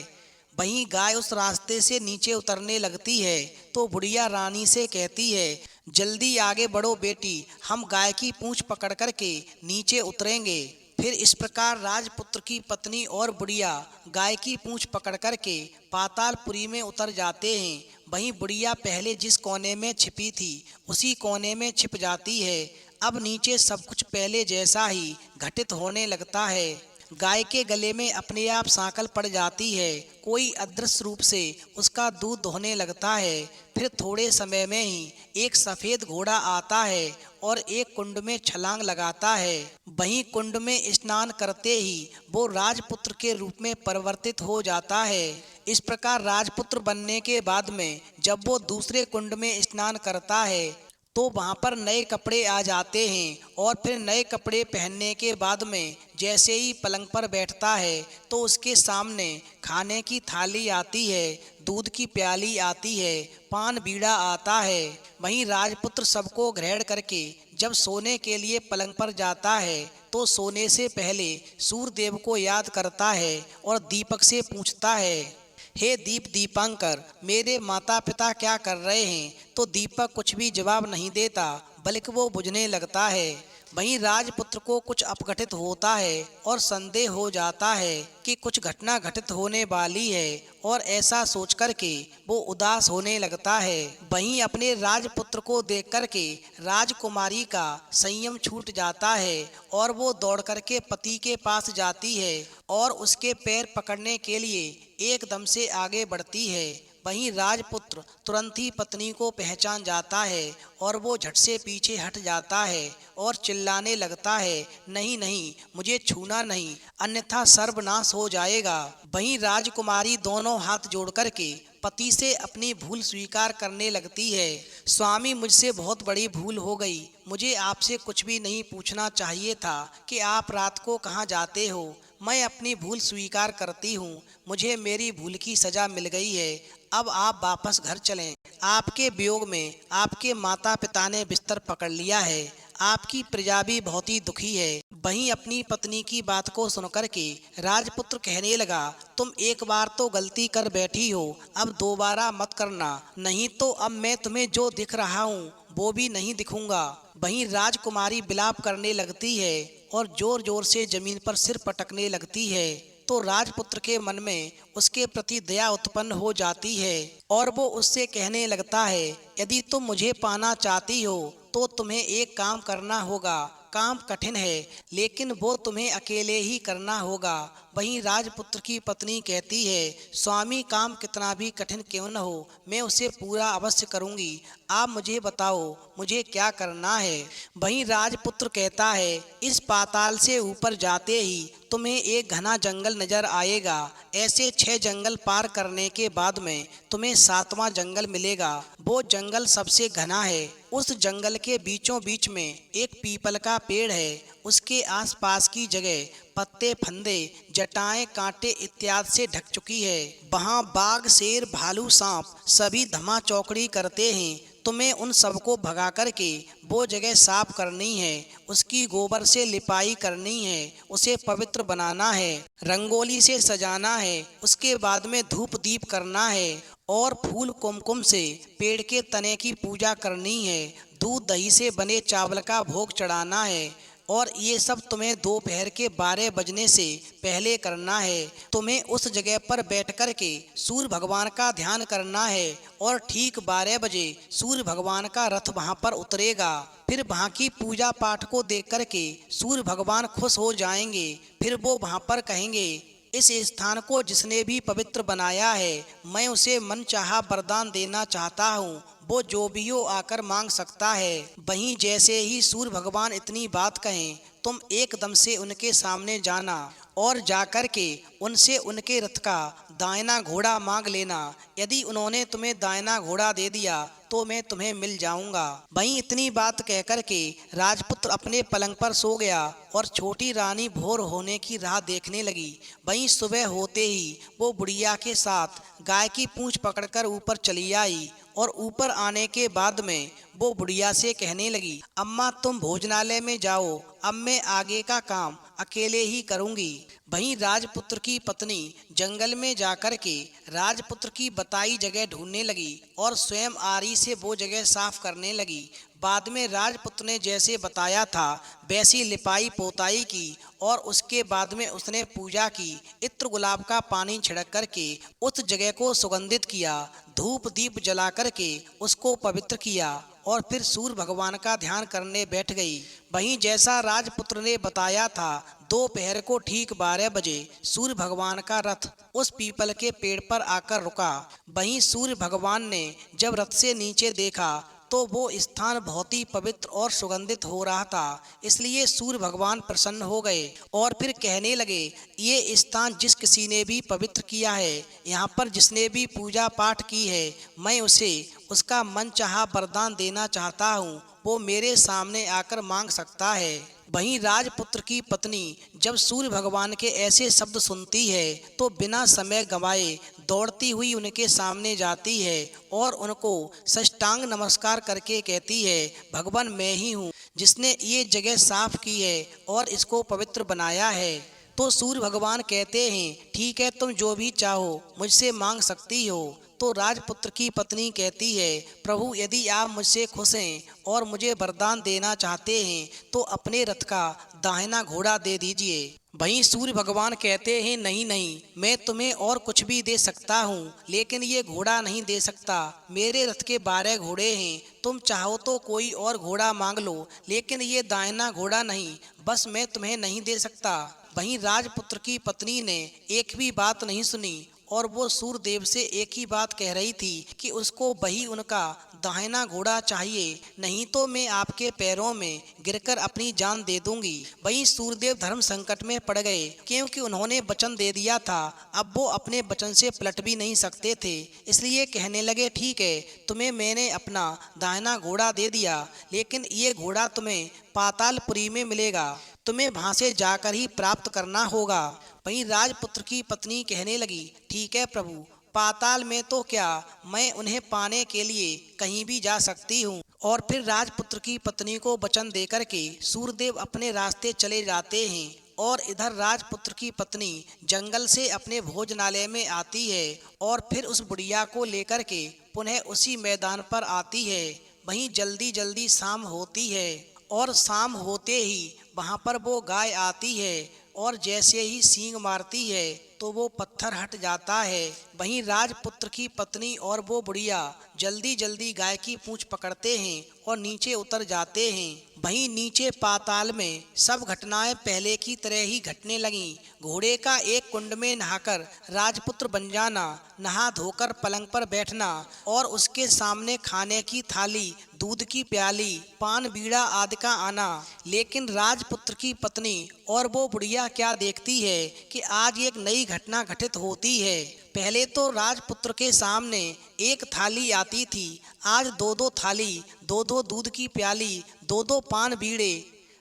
वहीं गाय उस रास्ते से नीचे उतरने लगती है तो बुढ़िया रानी से कहती है, जल्दी आगे बढ़ो बेटी, हम गाय की पूंछ पकड़ कर के नीचे उतरेंगे। फिर इस प्रकार राजपुत्र की पत्नी और बुढ़िया गाय की पूंछ पकड़ कर के पातालपुरी में उतर जाते हैं। वहीं बुढ़िया पहले जिस कोने में छिपी थी उसी कोने में छिप जाती है। अब नीचे सब कुछ पहले जैसा ही घटित होने लगता है। गाय के गले में अपने आप सांकल पड़ जाती है। कोई अदृश्य रूप से उसका दूध दोहने लगता है। फिर थोड़े समय में ही एक सफेद घोड़ा आता है और एक कुंड में छलांग लगाता है। वहीं कुंड में स्नान करते ही वो राजपुत्र के रूप में परिवर्तित हो जाता है। इस प्रकार राजपुत्र बनने के बाद में जब वो दूसरे कुंड में स्नान करता है तो वहाँ पर नए कपड़े आ जाते हैं और फिर नए कपड़े पहनने के बाद में जैसे ही पलंग पर बैठता है तो उसके सामने खाने की थाली आती है, दूध की प्याली आती है, पान बीड़ा आता है। वहीं राजपुत्र सबको ग्रहण करके जब सोने के लिए पलंग पर जाता है तो सोने से पहले सूर्यदेव को याद करता है और दीपक से पूछता है, हे दीप दीपांकर, मेरे माता पिता क्या कर रहे हैं? तो दीपक कुछ भी जवाब नहीं देता बल्कि वो बुझने लगता है। वहीं राजपुत्र को कुछ अपघटित होता है और संदेह हो जाता है कि कुछ घटना घटित होने वाली है और ऐसा सोच कर के वो उदास होने लगता है। वहीं अपने राजपुत्र को देख कर के राजकुमारी का संयम छूट जाता है और वो दौड़ करके पति के पास जाती है और उसके पैर पकड़ने के लिए एकदम से आगे बढ़ती है। वहीं राजपुत्र तुरंत ही पत्नी को पहचान जाता है और वो झट से पीछे हट जाता है और चिल्लाने लगता है, नहीं नहीं, मुझे छूना नहीं, अन्यथा सर्वनाश हो जाएगा। वहीं राजकुमारी दोनों हाथ जोड़ करके पति से अपनी भूल स्वीकार करने लगती है। स्वामी, मुझसे बहुत बड़ी भूल हो गई। मुझे आपसे कुछ भी नहीं पूछना चाहिए था कि आप रात को कहाँ जाते हो। मैं अपनी भूल स्वीकार करती हूँ। मुझे मेरी भूल की सजा मिल गई है। अब आप वापस घर चलें। आपके वियोग में आपके माता पिता ने बिस्तर पकड़ लिया है। आपकी प्रजा भी बहुत ही दुखी है। वहीं अपनी पत्नी की बात को सुनकर के राजपुत्र कहने लगा, तुम एक बार तो गलती कर बैठी हो, अब दोबारा मत करना, नहीं तो अब मैं तुम्हें जो दिख रहा हूँ वो भी नहीं दिखूंगा। वहीं राजकुमारी विलाप करने लगती है और जोर जोर से जमीन पर सिर पटकने लगती है। तो राजपुत्र के मन में उसके प्रति दया उत्पन्न हो जाती है और वो उससे कहने लगता है, यदि तुम मुझे पाना चाहती हो तो तुम्हें एक काम करना होगा। काम कठिन है लेकिन वो तुम्हें अकेले ही करना होगा। वहीं राजपुत्र की पत्नी कहती है, स्वामी, काम कितना भी कठिन क्यों न हो, मैं उसे पूरा अवश्य करूंगी। आप मुझे बताओ मुझे क्या करना है। वहीं राजपुत्र कहता है, इस पाताल से ऊपर जाते ही तुम्हें एक घना जंगल नजर आएगा। ऐसे 6 जंगल पार करने के बाद में तुम्हें 7वां जंगल मिलेगा। वो जंगल सबसे घना है। उस जंगल के बीचों बीच में एक पीपल का पेड़ है। उसके आसपास की जगह पत्ते, फंदे, जटाएं, कांटे इत्यादि से ढक चुकी है। वहाँ बाघ, शेर, भालू, सांप सभी धमा चौकड़ी करते हैं। तुम्हें उन सबको भगा करके वो जगह साफ करनी है, उसकी गोबर से लिपाई करनी है, उसे पवित्र बनाना है, रंगोली से सजाना है, उसके बाद में धूप दीप करना है और फूल कुमकुम से पेड़ के तने की पूजा करनी है। दूध दही से बने चावल का भोग चढ़ाना है और ये सब तुम्हें दोपहर के 12 बजने से पहले करना है। तुम्हें उस जगह पर बैठ कर के सूर्य भगवान का ध्यान करना है और ठीक 12 बजे सूर्य भगवान का रथ वहाँ पर उतरेगा। फिर वहाँ की पूजा पाठ को देख कर के सूर्य भगवान खुश हो जाएंगे। फिर वो वहाँ पर कहेंगे, इस स्थान को जिसने भी पवित्र बनाया है मैं उसे मनचाहा वरदान देना चाहता हूँ। वो जो भी हो आकर मांग सकता है। वहीं जैसे ही सूर्य भगवान इतनी बात कहें तुम एकदम से उनके सामने जाना और जाकर के उनसे उनके रथ का दाहिना घोड़ा मांग लेना। यदि उन्होंने तुम्हें दाहिना घोड़ा दे दिया तो मैं तुम्हें मिल जाऊंगा। वहीं इतनी बात कहकर के राजपुत्र अपने पलंग पर सो गया और छोटी रानी भोर होने की राह देखने लगी। वहीं सुबह होते ही वो बुढ़िया के साथ गाय की पूंछ पकड़कर ऊपर चली आई और ऊपर आने के बाद में वो बुढ़िया से कहने लगी, अम्मा तुम भोजनालय में जाओ, अब मैं आगे का काम अकेले ही करूंगी। वहीं राजपुत्र की पत्नी जंगल में जाकर के राजपुत्र की बताई जगह ढूंढने लगी और स्वयं आरी से वो जगह साफ करने लगी। बाद में राजपुत्र ने जैसे बताया था वैसी लिपाई पोताई की और उसके बाद में उसने पूजा की। इत्र गुलाब का पानी छिड़क करके उस जगह को सुगंधित किया, धूप दीप जला करके उसको पवित्र किया और फिर सूर्य भगवान का ध्यान करने बैठ गई। वहीं जैसा राजपुत्र ने बताया था दोपहर को ठीक 12 बजे सूर्य भगवान का रथ उस पीपल के पेड़ पर आकर रुका। वहीं सूर्य भगवान ने जब रथ से नीचे देखा तो वो स्थान बहुत ही पवित्र और सुगंधित हो रहा था, इसलिए सूर्य भगवान प्रसन्न हो गए और फिर कहने लगे, ये स्थान जिस किसी ने भी पवित्र किया है, यहाँ पर जिसने भी पूजा पाठ की है, मैं उसे उसका मनचाहा वरदान देना चाहता हूँ, वो मेरे सामने आकर मांग सकता है। वहीं राजपुत्र की पत्नी जब सूर्य भगवान के ऐसे शब्द सुनती है तो बिना समय गंवाए दौड़ती हुई उनके सामने जाती है और उनको साष्टांग नमस्कार करके कहती है, भगवान मैं ही हूँ जिसने ये जगह साफ की है और इसको पवित्र बनाया है। तो सूर्य भगवान कहते हैं, ठीक है, तुम जो भी चाहो मुझसे मांग सकती हो। तो राजपुत्र की पत्नी कहती है, प्रभु यदि आप मुझसे खुश हैं और मुझे वरदान देना चाहते हैं तो अपने रथ का दाहिना घोड़ा दे दीजिए। वहीं सूर्य भगवान कहते हैं, नहीं नहीं, मैं तुम्हें और कुछ भी दे सकता हूँ लेकिन ये घोड़ा नहीं दे सकता। मेरे रथ के 12 घोड़े हैं, तुम चाहो तो कोई और घोड़ा मांग लो लेकिन ये दाहिना घोड़ा नहीं, बस मैं तुम्हें नहीं दे सकता। वहीं राजपुत्र की पत्नी ने एक भी बात नहीं सुनी और वो सूर्यदेव से एक ही बात कह रही थी कि उसको वही उनका दाहिना घोड़ा चाहिए, नहीं तो मैं आपके पैरों में गिरकर अपनी जान दे दूंगी। वहीं सूर्यदेव धर्म संकट में पड़ गए क्योंकि उन्होंने वचन दे दिया था, अब वो अपने वचन से पलट भी नहीं सकते थे, इसलिए कहने लगे, ठीक है, तुम्हें मैंने अपना दाहिना घोड़ा दे दिया लेकिन ये घोड़ा तुम्हें पातालपुरी में मिलेगा, तुम्हें वहां से जाकर ही प्राप्त करना होगा। वहीं राजपुत्र की पत्नी कहने लगी, ठीक है प्रभु, पाताल में तो क्या, मैं उन्हें पाने के लिए कहीं भी जा सकती हूँ। और फिर राजपुत्र की पत्नी को वचन देकर के सूर्यदेव अपने रास्ते चले जाते हैं और इधर राजपुत्र की पत्नी जंगल से अपने भोजनालय में आती है और फिर उस बुढ़िया को लेकर के पुनः उसी मैदान पर आती है। वहीं जल्दी जल्दी शाम होती है और शाम होते ही वहाँ पर वो गाय आती है और जैसे ही सींग मारती है तो वो पत्थर हट जाता है। वहीं राजपुत्र की पत्नी और वो बुढ़िया जल्दी जल्दी गाय की पूंछ पकड़ते हैं और नीचे उतर जाते हैं। वहीं नीचे पाताल में सब घटनाएं पहले की तरह ही घटने लगीं। घोड़े का एक कुंड में नहाकर राजपुत्र बन जाना, नहा धोकर पलंग पर बैठना और उसके सामने खाने की थाली, दूध की प्याली, पान बीड़ा आदि का आना। लेकिन राजपुत्र की पत्नी और वो बुढ़िया क्या देखती है कि आज एक नई घटना घटित होती है। पहले तो राजपुत्र के सामने एक थाली आती थी, आज दो दो थाली, दो दो दूध की प्याली, दो दो पान बीड़े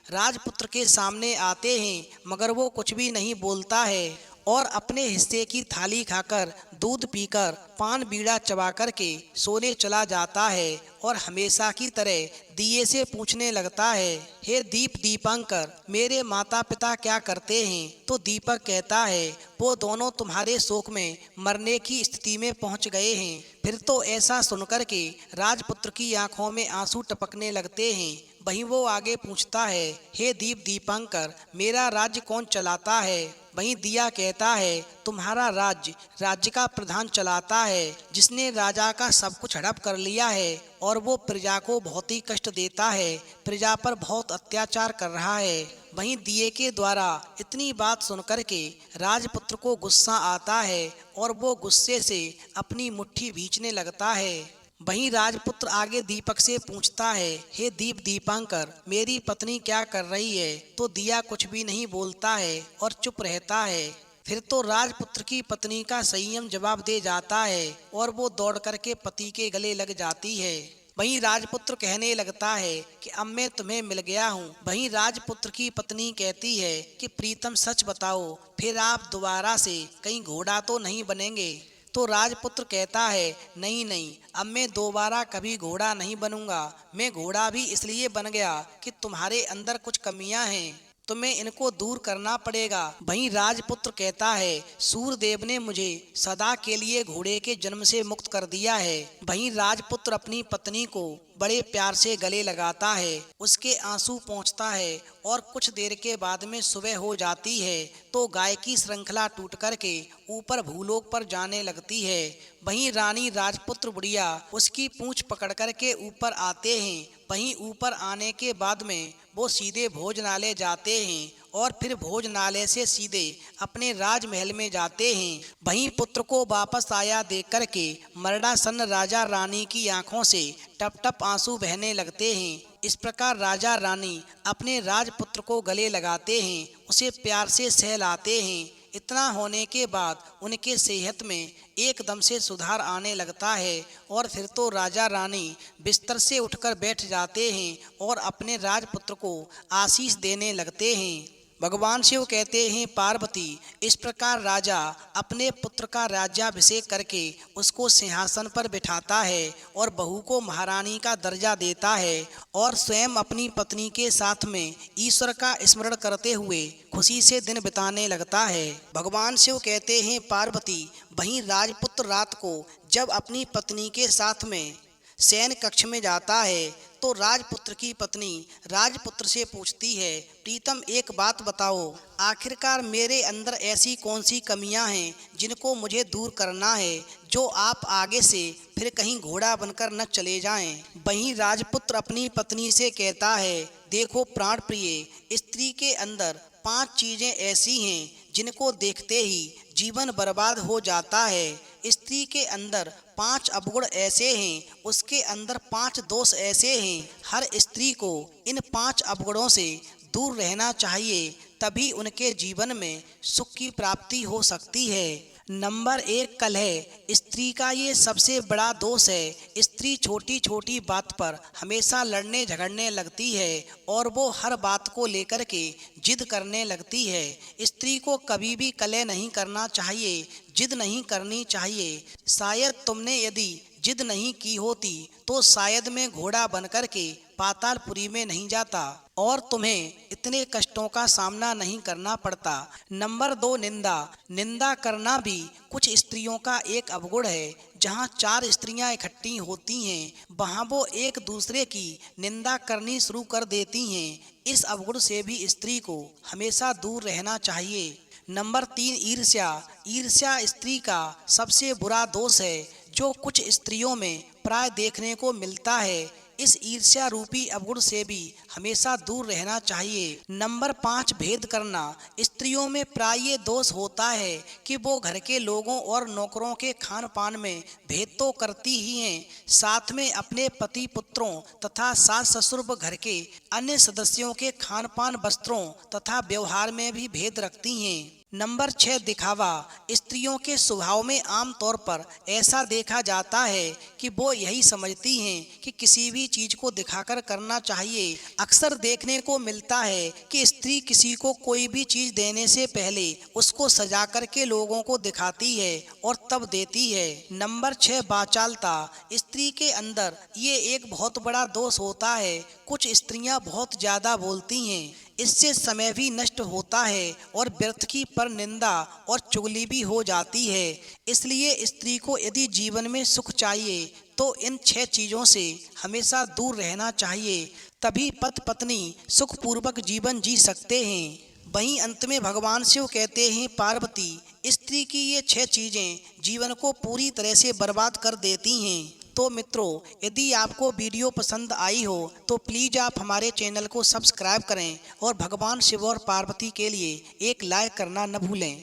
राजपुत्र के सामने आते हैं, मगर वो कुछ भी नहीं बोलता है और अपने हिस्से की थाली खाकर, दूध पीकर, पान बीड़ा चबा करके सोने चला जाता है और हमेशा की तरह दिए से पूछने लगता है, हे दीप दीपंकर, मेरे माता पिता क्या करते हैं? तो दीपक कहता है, वो दोनों तुम्हारे शोक में मरने की स्थिति में पहुंच गए हैं। फिर तो ऐसा सुनकर के राजपुत्र की आंखों में आंसू टपकने लगते हैं। वहीं वो आगे पूछता है, हे दीप दीपंकर, मेरा राज्य कौन चलाता है? वहीं दिया कहता है, तुम्हारा राज्य का प्रधान चलाता है, जिसने राजा का सब कुछ हड़प कर लिया है और वो प्रजा को बहुत ही कष्ट देता है, प्रजा पर बहुत अत्याचार कर रहा है। वहीं दिए के द्वारा इतनी बात सुनकर के राजपुत्र को गुस्सा आता है और वो गुस्से से अपनी मुट्ठी भींचने लगता है। वहीं राजपुत्र आगे दीपक से पूछता है, हे दीप दीपांकर, मेरी पत्नी क्या कर रही है? तो दिया कुछ भी नहीं बोलता है और चुप रहता है। फिर तो राजपुत्र की पत्नी का संयम जवाब दे जाता है और वो दौड़ करके पति के गले लग जाती है। वहीं राजपुत्र कहने लगता है कि अब मैं तुम्हें मिल गया हूँ। वहीं राजपुत्र की पत्नी कहती है कि प्रीतम सच बताओ, फिर आप दोबारा से कहीं घोड़ा तो नहीं बनेंगे? तो राजपुत्र कहता है, नहीं नहीं, अब मैं दोबारा कभी घोड़ा नहीं बनूंगा। मैं घोड़ा भी इसलिए बन गया कि तुम्हारे अंदर कुछ कमियां हैं, तुम्हें इनको दूर करना पड़ेगा। वहीं राजपुत्र कहता है, सूर्यदेव ने मुझे सदा के लिए घोड़े के जन्म से मुक्त कर दिया है। वहीं राजपुत्र अपनी पत्नी को बड़े प्यार से गले लगाता है, उसके आंसू पोंछता है और कुछ देर के बाद में सुबह हो जाती है तो गाय की श्रृंखला टूट करके ऊपर भूलोक पर जाने लगती है। वहीं रानी राजपुत्र बुढ़िया उसकी पूंछ पकड़ करके ऊपर आते हैं। वहीं ऊपर आने के बाद में वो सीधे भोजनालय जाते हैं और फिर भोजनालय से सीधे अपने राजमहल में जाते हैं। वहीं पुत्र को वापस आया देख करके मरणासन्न राजा रानी की आंखों से टप टप आंसू बहने लगते हैं। इस प्रकार राजा रानी अपने राजपुत्र को गले लगाते हैं, उसे प्यार से सहलाते हैं। इतना होने के बाद उनके सेहत में एकदम से सुधार आने लगता है और फिर तो राजा रानी बिस्तर से उठकर बैठ जाते हैं और अपने राजपुत्र को आशीष देने लगते हैं। भगवान शिव कहते हैं, पार्वती, इस प्रकार राजा अपने पुत्र का राज्याभिषेक करके उसको सिंहासन पर बिठाता है और बहू को महारानी का दर्जा देता है और स्वयं अपनी पत्नी के साथ में ईश्वर का स्मरण करते हुए खुशी से दिन बिताने लगता है। भगवान शिव कहते हैं, पार्वती, वहीं राजपुत्र रात को जब अपनी पत्नी के साथ में शयन कक्ष में जाता है तो राजपुत्र की पत्नी राजपुत्र से पूछती है, प्रीतम एक बात बताओ, आखिरकार मेरे अंदर ऐसी कौन सी कमियां हैं जिनको मुझे दूर करना है, जो आप आगे से फिर कहीं घोड़ा बनकर न चले जाएं। वहीं राजपुत्र अपनी पत्नी से कहता है, देखो प्राण प्रिय, स्त्री के अंदर 5 चीजें ऐसी हैं जिनको देखते ही जीवन बर्बाद हो जाता है। स्त्री के अंदर 5 अवगुण ऐसे हैं, उसके अंदर 5 दोष ऐसे हैं। हर स्त्री को इन 5 अवगुणों से दूर रहना चाहिए, तभी उनके जीवन में सुख की प्राप्ति हो सकती है। नंबर 1 कलह। स्त्री का ये सबसे बड़ा दोष है। स्त्री छोटी छोटी बात पर हमेशा लड़ने झगड़ने लगती है और वो हर बात को लेकर के जिद करने लगती है। स्त्री को कभी भी कलह नहीं करना चाहिए, जिद नहीं करनी चाहिए। शायद तुमने यदि जिद नहीं की होती तो शायद मैं घोड़ा बनकर के पातालपुरी में नहीं जाता और तुम्हें इतने कष्टों का सामना नहीं करना पड़ता। नंबर 2 निंदा। निंदा करना भी कुछ स्त्रियों का एक अवगुण है। जहाँ 4 स्त्रियां इकट्ठी होती हैं वहाँ वो एक दूसरे की निंदा करनी शुरू कर देती हैं। इस अवगुण से भी स्त्री को हमेशा दूर रहना चाहिए। नंबर 3 ईर्ष्या। ईर्ष्या स्त्री का सबसे बुरा दोष है जो कुछ स्त्रियों में प्राय देखने को मिलता है। इस ईर्ष्या रूपी अवगुण से भी हमेशा दूर रहना चाहिए। नंबर 5 भेद करना। स्त्रियों में प्राय ये दोष होता है कि वो घर के लोगों और नौकरों के खान पान में भेद तो करती ही हैं, साथ में अपने पति पुत्रों तथा सास ससुर व घर के अन्य सदस्यों के खान पान, वस्त्रों तथा व्यवहार में भी भेद रखती हैं। नंबर 6 दिखावा। स्त्रियों के स्वभाव में आमतौर पर ऐसा देखा जाता है कि वो यही समझती हैं कि किसी भी चीज को दिखाकर करना चाहिए। अक्सर देखने को मिलता है कि स्त्री किसी को कोई भी चीज देने से पहले उसको सजा करके लोगों को दिखाती है और तब देती है। नंबर 6 वाचालता। स्त्री के अंदर ये एक बहुत बड़ा दोष होता है। कुछ स्त्रियां बहुत ज्यादा बोलती हैं, इससे समय भी नष्ट होता है और व्यर्थ की पर निंदा और चुगली भी हो जाती है। इसलिए स्त्री को यदि जीवन में सुख चाहिए तो इन 6 चीज़ों से हमेशा दूर रहना चाहिए, तभी पति पत्नी सुखपूर्वक जीवन जी सकते हैं। वहीं अंत में भगवान शिव कहते हैं, पार्वती, स्त्री की ये 6 चीज़ें जीवन को पूरी तरह से बर्बाद कर देती हैं। तो मित्रों, यदि आपको वीडियो पसंद आई हो तो प्लीज़ आप हमारे चैनल को सब्सक्राइब करें और भगवान शिव और पार्वती के लिए एक लाइक करना न भूलें।